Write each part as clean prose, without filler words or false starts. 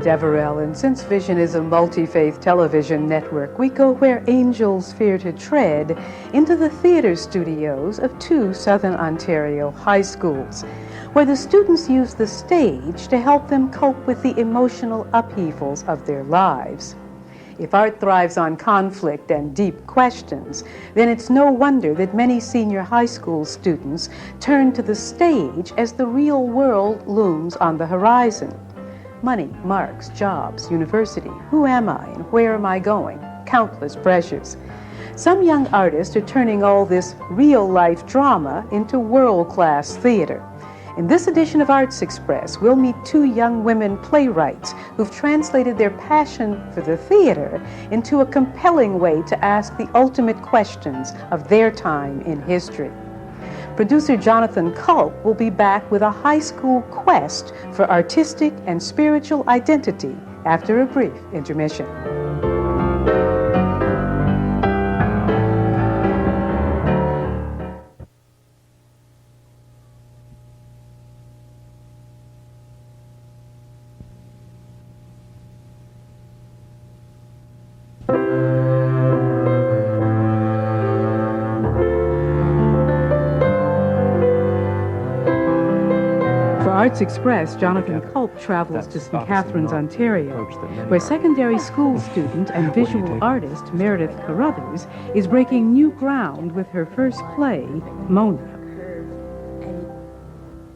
Deverell, and since Vision is a multi-faith television network, we go where angels fear to tread, into the theater studios of two Southern Ontario high schools, where the students use the stage to help them cope with the emotional upheavals of their lives. If art thrives on conflict and deep questions, then it's no wonder that many senior high school students turn to the stage as the real world looms on the horizon. Money, marks, jobs, university, who am I and where am I going? Countless pressures. Some young artists are turning all this real-life drama into world-class theater. In this edition of Arts Express, we'll meet two young women playwrights who've translated their passion for the theater into a compelling way to ask the ultimate questions of their time in history. Producer Jonathan Culp will be back with a high school quest for artistic and spiritual identity after a brief intermission. Arts Express, Jonathan Culp travels to St. Catharines, Ontario, where secondary school student and visual artist Meredith Carruthers is breaking new ground with her first play, Mona.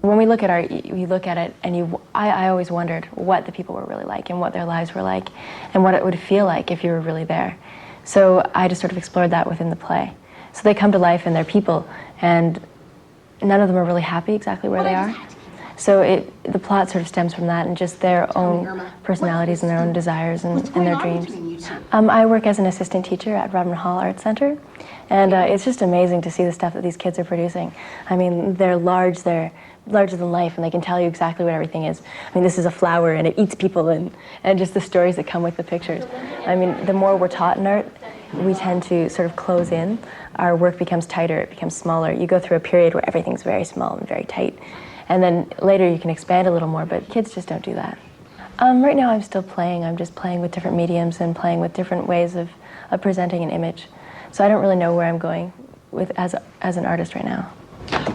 When we look at art, we look at it, and I always wondered what the people were really like and what their lives were like and what it would feel like if you were really there. So I just sort of explored that within the play. So they come to life and they're people, and none of them are really happy exactly where they are. So the plot sort of stems from that and just their own personalities and their own desires and their dreams. I work as an assistant teacher at Rodman Hall Arts Center, and it's just amazing to see the stuff that these kids are producing. I mean, they're larger than life, and they can tell you exactly what everything is. I mean, this is a flower, and it eats people, and just the stories that come with the pictures. I mean, the more we're taught in art, we tend to sort of close in. Our work becomes tighter, it becomes smaller. You go through a period where everything's very small and very tight. And then later you can expand a little more, but kids just don't do that. Right now I'm still playing. I'm just playing with different mediums and playing with different ways of presenting an image. So I don't really know where I'm going with as an artist right now.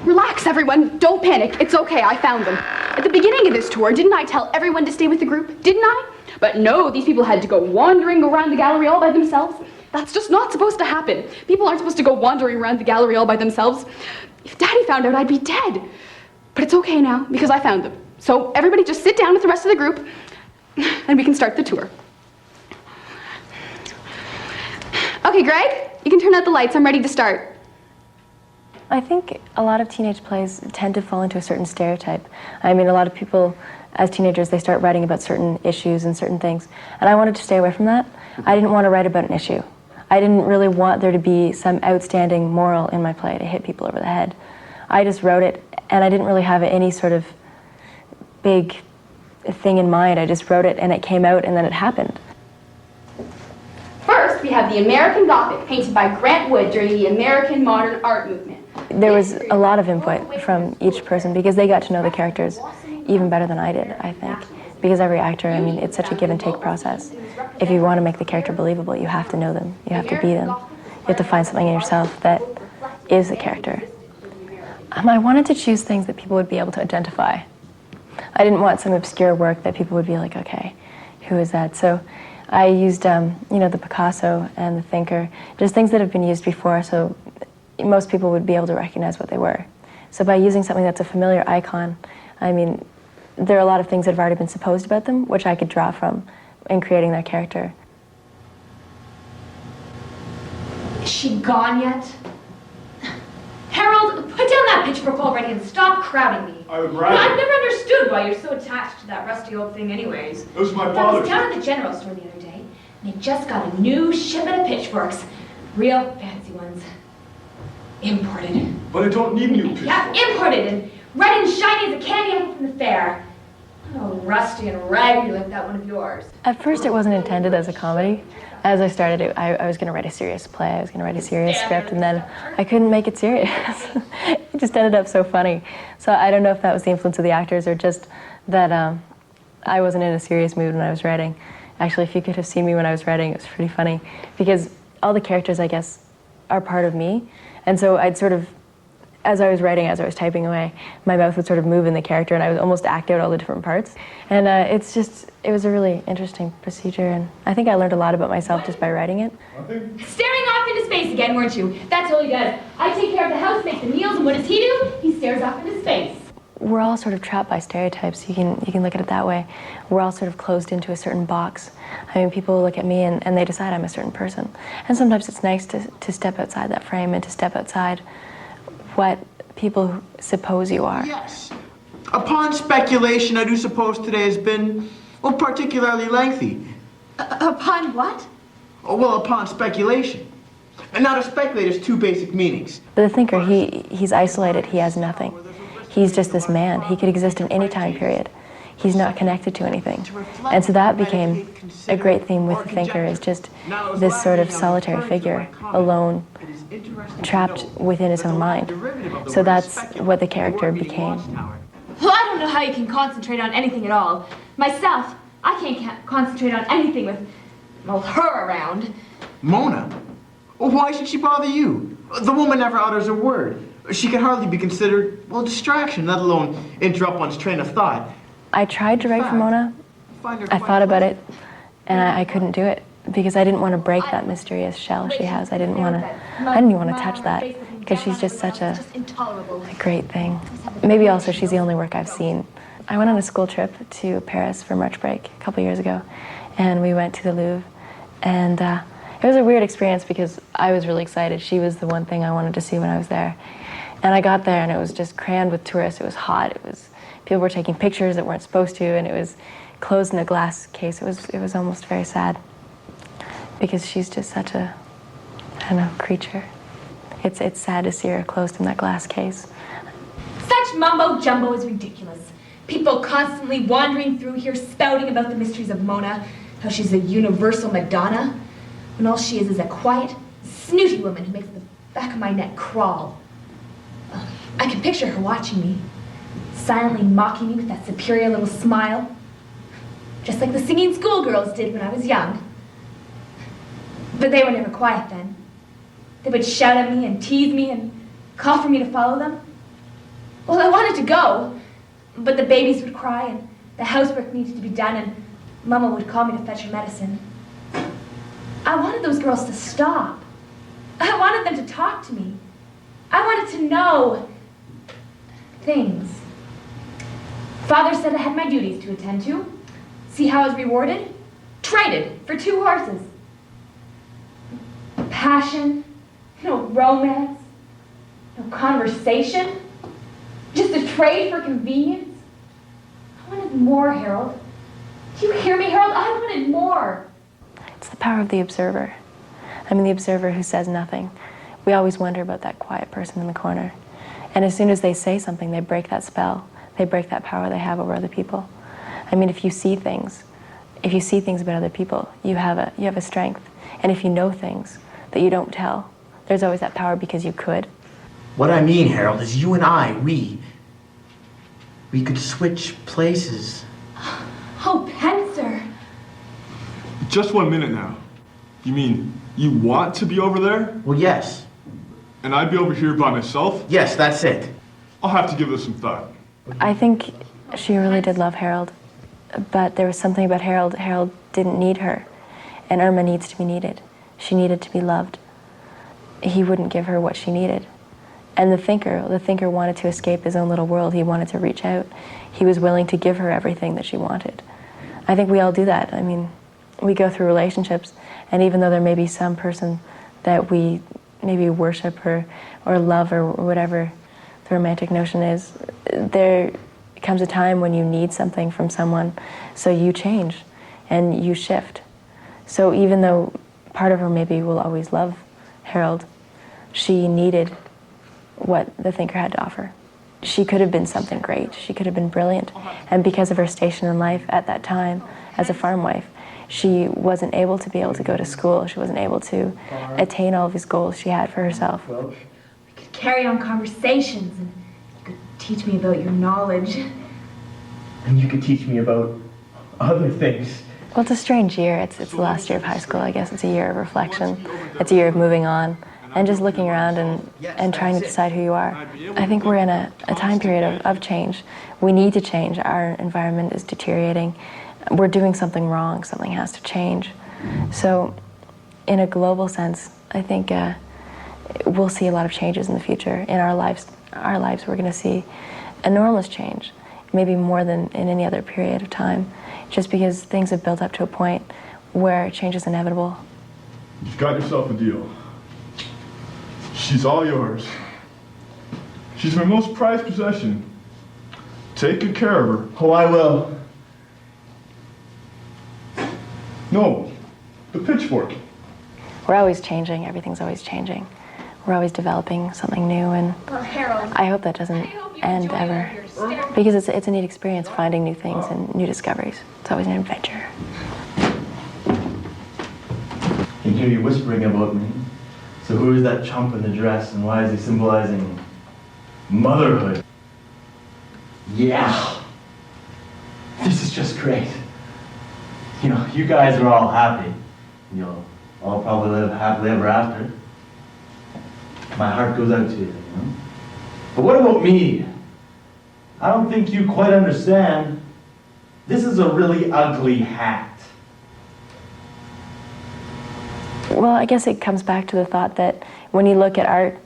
Relax, everyone. Don't panic. It's okay. I found them. At the beginning of this tour, didn't I tell everyone to stay with the group? Didn't I? But no, these people had to go wandering around the gallery all by themselves. That's just not supposed to happen. People aren't supposed to go wandering around the gallery all by themselves. If Daddy found out, I'd be dead. But it's okay now, because I found them. So everybody just sit down with the rest of the group, and we can start the tour. Okay, Greg, you can turn out the lights. I'm ready to start. I think a lot of teenage plays tend to fall into a certain stereotype. I mean, a lot of people, as teenagers, they start writing about certain issues and certain things. And I wanted to stay away from that. I didn't want to write about an issue. I didn't really want there to be some outstanding moral in my play to hit people over the head. I just wrote it, and I didn't really have any sort of big thing in mind. I just wrote it, and it came out, and then it happened. First, we have the American Gothic, painted by Grant Wood during the American Modern Art Movement. There was a lot of input from each person because they got to know the characters even better than I did, I think. Because every actor, I mean, it's such a give and take process. If you want to make the character believable, you have to know them. You have to be them. You have to find something in yourself that is the character. I wanted to choose things that people would be able to identify. I didn't want some obscure work that people would be like, okay, who is that? So I used, the Picasso and the Thinker, just things that have been used before, so most people would be able to recognize what they were. So by using something that's a familiar icon, I mean, there are a lot of things that have already been supposed about them, which I could draw from in creating their character. Is she gone yet? Harold, put down that pitchfork already and stop crowding me. I would rather. I've never understood why you're so attached to that rusty old thing anyways. It was my I was father's. down at the general store the other day, and they just got a new shipment of pitchforks. Real fancy ones. Imported. But I don't need new pitchforks. Yeah, imported and red and shiny as a candy apple from the fair. Oh, rusty and raggedy like that one of yours. At first it wasn't intended as a comedy. As I started it, I was going to write a serious play, I was going to write a serious script, and then I couldn't make it serious. It just ended up so funny. So I don't know if that was the influence of the actors or just that I wasn't in a serious mood when I was writing. Actually, if you could have seen me when I was writing, it was pretty funny, because all the characters, I guess, are part of me. And so I'd sort of, as I was writing, as I was typing away, my mouth would sort of move in the character, and I would almost act out all the different parts. And it was a really interesting procedure, and I think I learned a lot about myself just by writing it. Staring off into space again, weren't you? That's all he does. I take care of the house, make the meals, and what does he do? He stares off into space. We're all sort of trapped by stereotypes. You can look at it that way. We're all sort of closed into a certain box. I mean, people look at me and they decide I'm a certain person. And sometimes it's nice to step outside that frame and to step outside what people suppose you are. Yes. Upon speculation, I do suppose today has been, well, particularly lengthy. Upon what? Oh, well, upon speculation. And now to speculate has two basic meanings. But the thinker, he's isolated. He has nothing. He's just this man. He could exist in any time period. He's not connected to anything. And so that became a great theme with the thinker, is just this sort of solitary figure, alone, trapped within his own mind. So that's what the character became. Well, I don't know how you can concentrate on anything at all. Myself, I can't concentrate on anything with, well, her around. Mona? Well, why should she bother you? The woman never utters a word. She can hardly be considered, well, distraction, let alone interrupt one's train of thought. I tried to write for Mona. I thought about it, and I couldn't do it because I didn't want to break that mysterious shell she has. I didn't even want to touch that, because she's just such a great thing. Maybe also she's the only work I've seen. I went on a school trip to Paris for March break a couple years ago, and we went to the Louvre, and it was a weird experience because I was really excited. She was the one thing I wanted to see when I was there. And I got there and it was just crammed with tourists. It was hot. People were taking pictures that weren't supposed to, and it was closed in a glass case. It was almost very sad because she's just such a, I don't know, creature. It's sad to see her closed in that glass case. Such mumbo jumbo is ridiculous. People constantly wandering through here spouting about the mysteries of Mona, how she's a universal Madonna, when all she is a quiet, snooty woman who makes the back of my neck crawl. I can picture her watching me, silently mocking me with that superior little smile, just like the singing schoolgirls did when I was young. But they were never quiet then. They would shout at me and tease me and call for me to follow them. Well, I wanted to go, but the babies would cry and the housework needed to be done, and Mama would call me to fetch her medicine. I wanted those girls to stop. I wanted them to talk to me. I wanted to know things. Father said I had my duties to attend to. See how I was rewarded? Traded for 2 horses. Passion, no romance, no conversation, just a trade for convenience. I wanted more, Harold. Do you hear me, Harold? I wanted more. It's the power of the observer. I mean, the observer who says nothing. We always wonder about that quiet person in the corner. And as soon as they say something, they break that spell. They break that power they have over other people. I mean, if you see things about other people, you have a strength. And if you know things that you don't tell, there's always that power because you could. What I mean, Harold, is you and I, we could switch places. Oh, Pencer. Just 1 minute now. You mean you want to be over there? Well, yes. And I'd be over here by myself? Yes, that's it. I'll have to give this some thought. I think she really did love Harold, but there was something about Harold. Harold didn't need her, and Irma needs to be needed. She needed to be loved. He wouldn't give her what she needed. And the thinker wanted to escape his own little world. He wanted to reach out. He was willing to give her everything that she wanted. I think we all do that. I mean, we go through relationships, and even though there may be some person that we maybe worship or love or whatever the romantic notion is, there comes a time when you need something from someone, so you change and you shift. So even though part of her maybe will always love Harold, she needed what the thinker had to offer. She could have been something great. She could have been brilliant. And because of her station in life at that time as a farm wife, she wasn't able to go to school. She wasn't able to attain all of these goals she had for herself. We could carry on conversations, and you could teach me about your knowledge. And you could teach me about other things. Well, it's a strange year. It's the last year of high school, I guess. It's a year of reflection. It's a year of moving on and just looking around and trying to decide who you are. I think we're in a time period of change. We need to change. Our environment is deteriorating. We're doing something wrong. Something has to change. So in a global sense, I think we'll see a lot of changes in the future. In our lives, we're going to see enormous change, maybe more than in any other period of time, just because things have built up to a point where change is inevitable. You've got yourself a deal. She's all yours. She's my most prized possession. Take good care of her. Oh, I will. No, the pitchfork. We're always changing. Everything's always changing. We're always developing something new, and I hope that doesn't end ever, because it's a neat experience finding new things and new discoveries. It's always an adventure. I can hear you whispering about me. So who is that chump in the dress, and why is he symbolizing motherhood? Yeah. This is just great. You know, you guys are all happy. You'll all probably live happily ever after. My heart goes out to you, you know? But what about me? I don't think you quite understand. This is a really ugly hat. Well, I guess it comes back to the thought that when you look at art,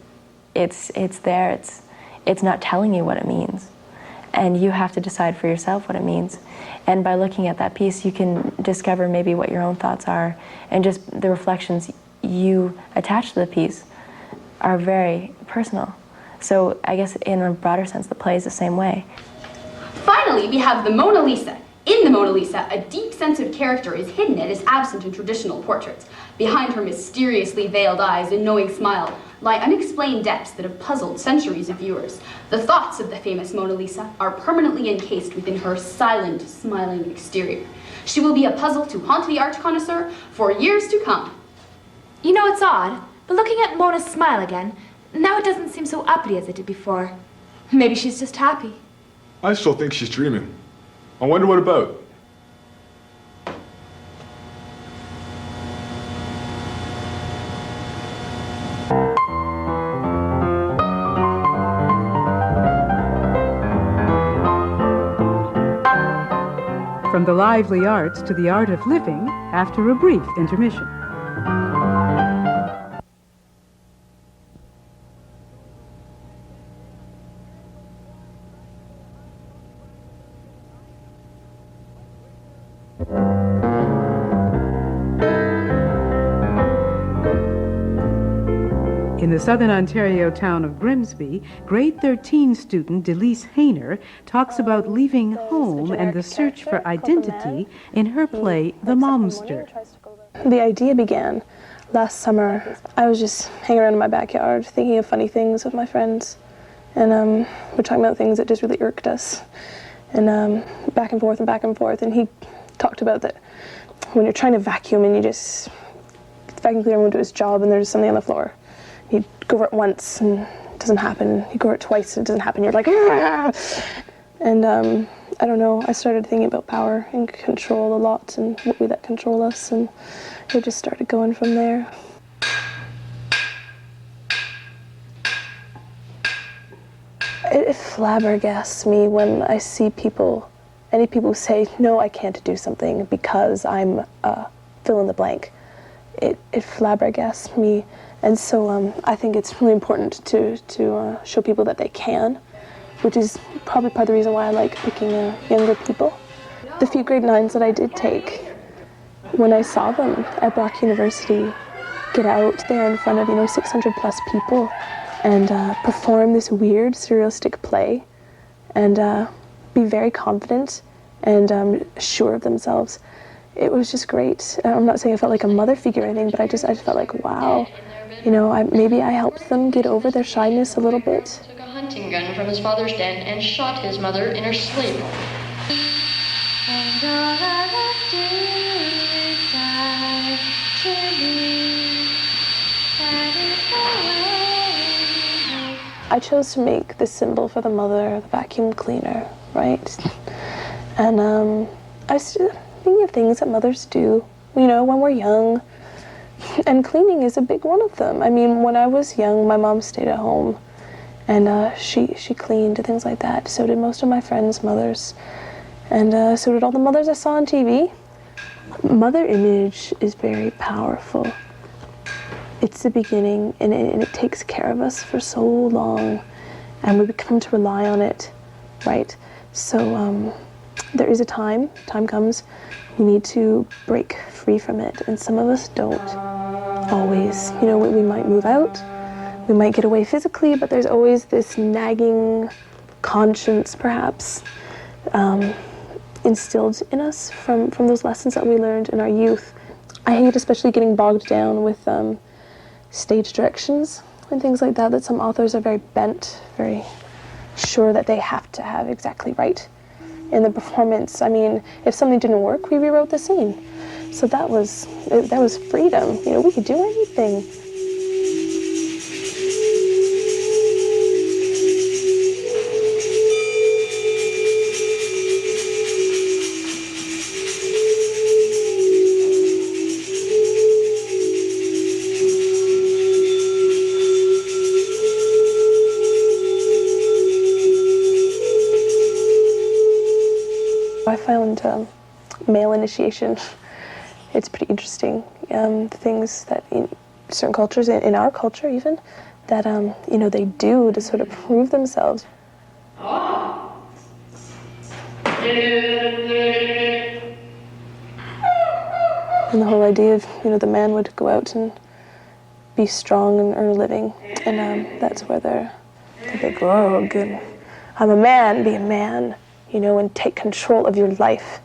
it's there. It's not telling you what it means, and you have to decide for yourself what it means. And by looking at that piece, you can discover maybe what your own thoughts are, and just the reflections you attach to the piece are very personal. So I guess in a broader sense, the play is the same way. Finally, we have the Mona Lisa. In the Mona Lisa, a deep sense of character is hidden and is absent in traditional portraits. Behind her mysteriously veiled eyes and knowing smile lie unexplained depths that have puzzled centuries of viewers. The thoughts of the famous Mona Lisa are permanently encased within her silent, smiling exterior. She will be a puzzle to haunt the art connoisseur for years to come. You know, it's odd, but looking at Mona's smile again, now it doesn't seem so uppity as it did before. Maybe she's just happy. I still think she's dreaming. I wonder what about. From the lively arts to the art of living after a brief intermission. In the southern Ontario town of Grimsby, grade 13 student Dilys talks about leaving home and the search for identity in her play, The Momster. The idea began last summer. I was just hanging around in my backyard thinking of funny things with my friends. And we're talking about things that just really irked us. And back and forth and back and forth. And he talked about that when you're trying to vacuum and you just vacuum cleaner won't do his job and there's something on the floor. You go over it once and it doesn't happen. You go over it twice and it doesn't happen. You're like, ah! And I don't know, I started thinking about power and control a lot and what we let control us, and it just started going from there. It flabbergasts me when I see any people who say, no, I can't do something because I'm fill in the blank. It flabbergasts me. And so I think it's really important to show people that they can, which is probably part of the reason why I like picking younger people. The few grade 9s that I did take, when I saw them at Brock University get out there in front of 600 plus people and perform this weird surrealistic play and be very confident and sure of themselves, it was just great. I'm not saying I felt like a mother figure or anything, but I just felt like, wow. Maybe I helped them get over their shyness a little bit. Took a hunting gun from his father's den and shot his mother in her sleep. And all I left to die to be satisfied. I chose to make the symbol for the mother, the vacuum cleaner, right? And I was thinking of things that mothers do, you know, when we're young. And cleaning is a big one of them. I mean, when I was young, my mom stayed at home, and she cleaned and things like that. So did most of my friends' mothers, and so did all the mothers I saw on TV. Mother image is very powerful. It's the beginning, and it takes care of us for so long, and we come to rely on it, right? So there is a time comes, we need to break free from it, and some of us don't always. You know, we might move out, we might get away physically, but there's always this nagging conscience, perhaps, instilled in us from those lessons that we learned in our youth. I hate especially getting bogged down with stage directions and things like that, that some authors are very bent, very sure that they have to have exactly right in the performance. I mean, if something didn't work, we rewrote the scene. So that was freedom. You know, we could do anything. I found male initiation, it's pretty interesting. Things that in certain cultures, in our culture even, that you know, they do to sort of prove themselves. And the whole idea of, you know, the man would go out and be strong and earn a living, and that's where they go, oh, good, I'm a man, be a man. You know, and take control of your life.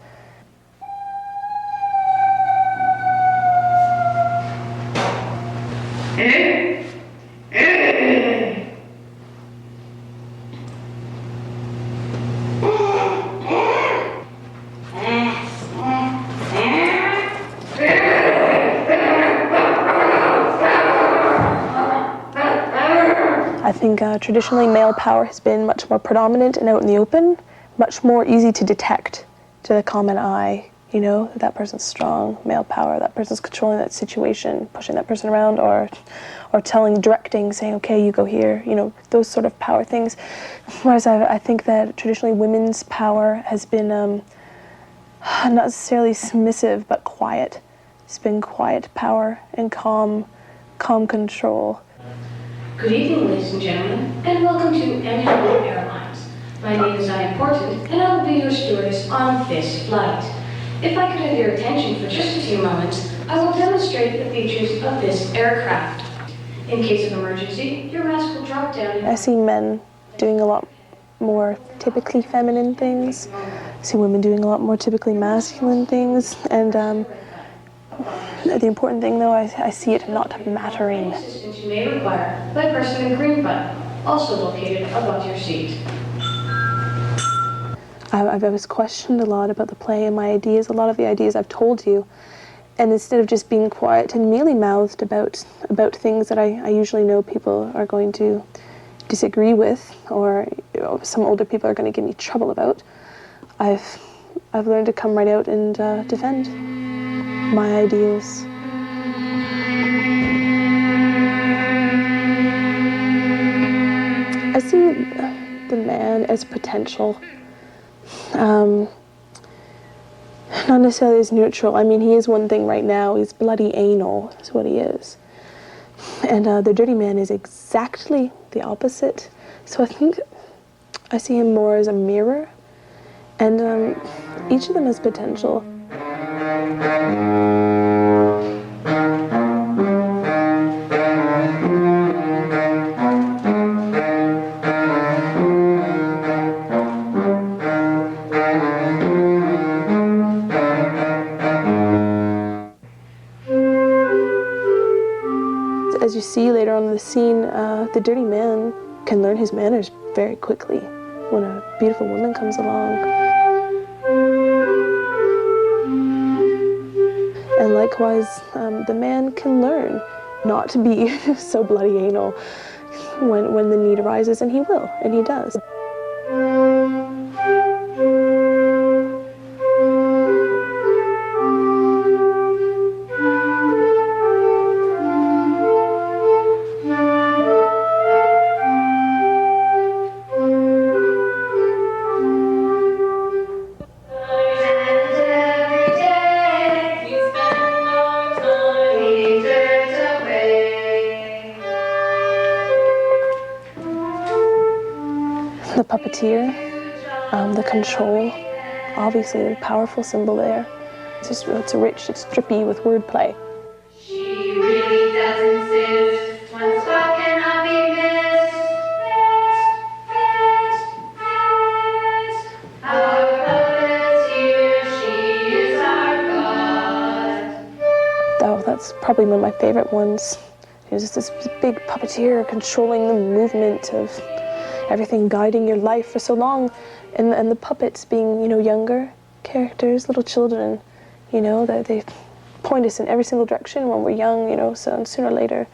I think traditionally male power has been much more predominant and out in the open. Much more easy to detect to the common eye, you know, that person's strong, male power, that person's controlling that situation, pushing that person around, or directing, saying, okay, you go here, you know, those sort of power things. Whereas I think that traditionally women's power has been not necessarily submissive, but quiet. It's been quiet power and calm control. Good evening, ladies and gentlemen, and welcome to Unpopular Airlines. My name is Unimportant, and I will be your stewardess on this flight. If I could have your attention for just a few moments, I will demonstrate the features of this aircraft. In case of emergency, your mask will drop down. I see men doing a lot more typically feminine things. I see women doing a lot more typically masculine things. And the important thing, though, I see it not mattering. Assistance you may require by pressing the green button, also located above your seat. I've always questioned a lot about the play and my ideas, a lot of the ideas I've told you, and instead of just being quiet and mealy-mouthed about things that I usually know people are going to disagree with, or some older people are going to give me trouble about, I've learned to come right out and defend my ideas. I see the man as potential. Not necessarily as neutral. I mean, he is one thing right now. He's bloody anal, is what he is. And the dirty man is exactly the opposite. So I think I see him more as a mirror. And each of them has potential. As you see later on in the scene, the dirty man can learn his manners very quickly when a beautiful woman comes along. And likewise, the man can learn not to be so bloody anal when the need arises, and he will, and he does. the puppeteer, the control, obviously a powerful symbol there. It's rich, it's drippy with wordplay. She really does insist, one spot cannot be missed. Our puppeteer, she is our God. Oh, that's probably one of my favorite ones. There's this big puppeteer controlling the movement of everything, guiding your life for so long, and the puppets being, younger characters, little children, that they point us in every single direction when we're young, so sooner or later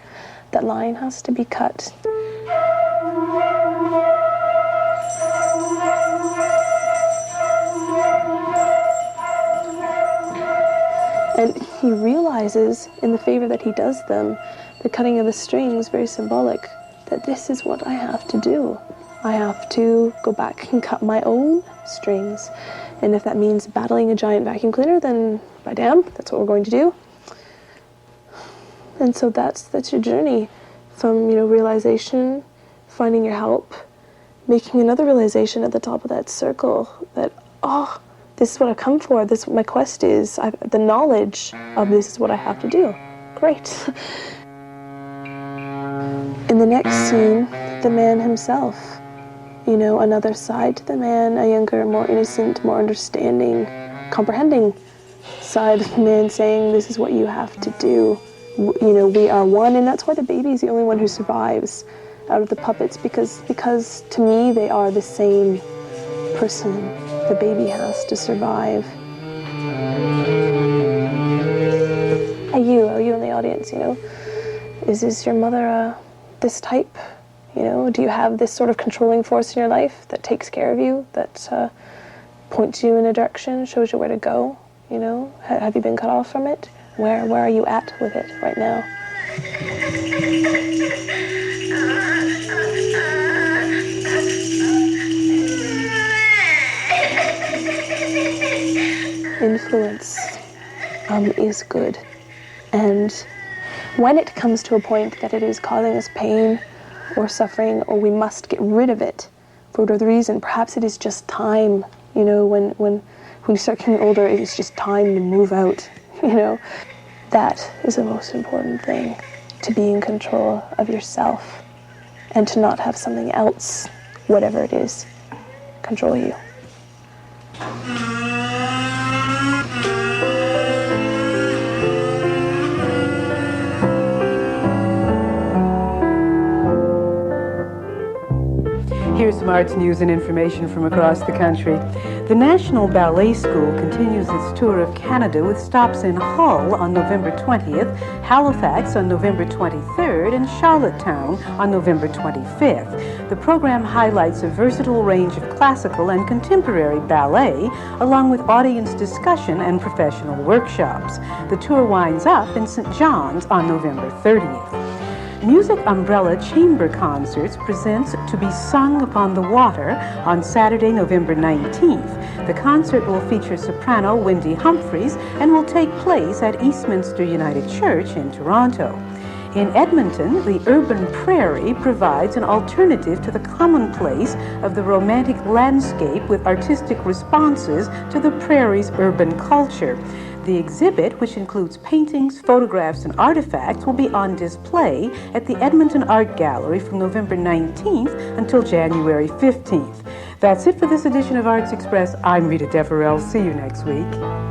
that line has to be cut. And he realizes in the favor that he does them, the cutting of the strings, very symbolic, that this is what I have to do. I have to go back and cut my own strings. And if that means battling a giant vacuum cleaner, then by damn, that's what we're going to do. And so that's your journey from, realization, finding your help, making another realization at the top of that circle that, this is what I've come for, this is what my quest is, the knowledge of this is what I have to do. Great. In the next scene, the man himself, another side to the man, a younger, more innocent, more understanding, comprehending side of the man saying, this is what you have to do. We are one, and that's why the baby is the only one who survives out of the puppets, because to me they are the same person. The baby has to survive. You in the audience, is your mother this type? Do you have this sort of controlling force in your life that takes care of you, that points you in a direction, shows you where to go? Have you been cut off from it? Where are you at with it right now? Influence is good. And when it comes to a point that it is causing us pain or suffering, or we must get rid of it for whatever reason, perhaps it is just time, when you start getting older, it is just time to move out, That is the most important thing, to be in control of yourself and to not have something else, whatever it is, control you. Here's some arts news and information from across the country. The National Ballet School continues its tour of Canada with stops in Hull on November 20th, Halifax on November 23rd, and Charlottetown on November 25th. The program highlights a versatile range of classical and contemporary ballet, along with audience discussion and professional workshops. The tour winds up in St. John's on November 30th. Music Umbrella Chamber Concerts presents To Be Sung Upon the Water on Saturday, November 19th. The concert will feature soprano Wendy Humphreys and will take place at Eastminster United Church in Toronto. In Edmonton, the Urban Prairie provides an alternative to the commonplace of the romantic landscape with artistic responses to the prairie's urban culture. The exhibit, which includes paintings, photographs, and artifacts, will be on display at the Edmonton Art Gallery from November 19th until January 15th. That's it for this edition of Arts Express. I'm Rita Deverell. See you next week.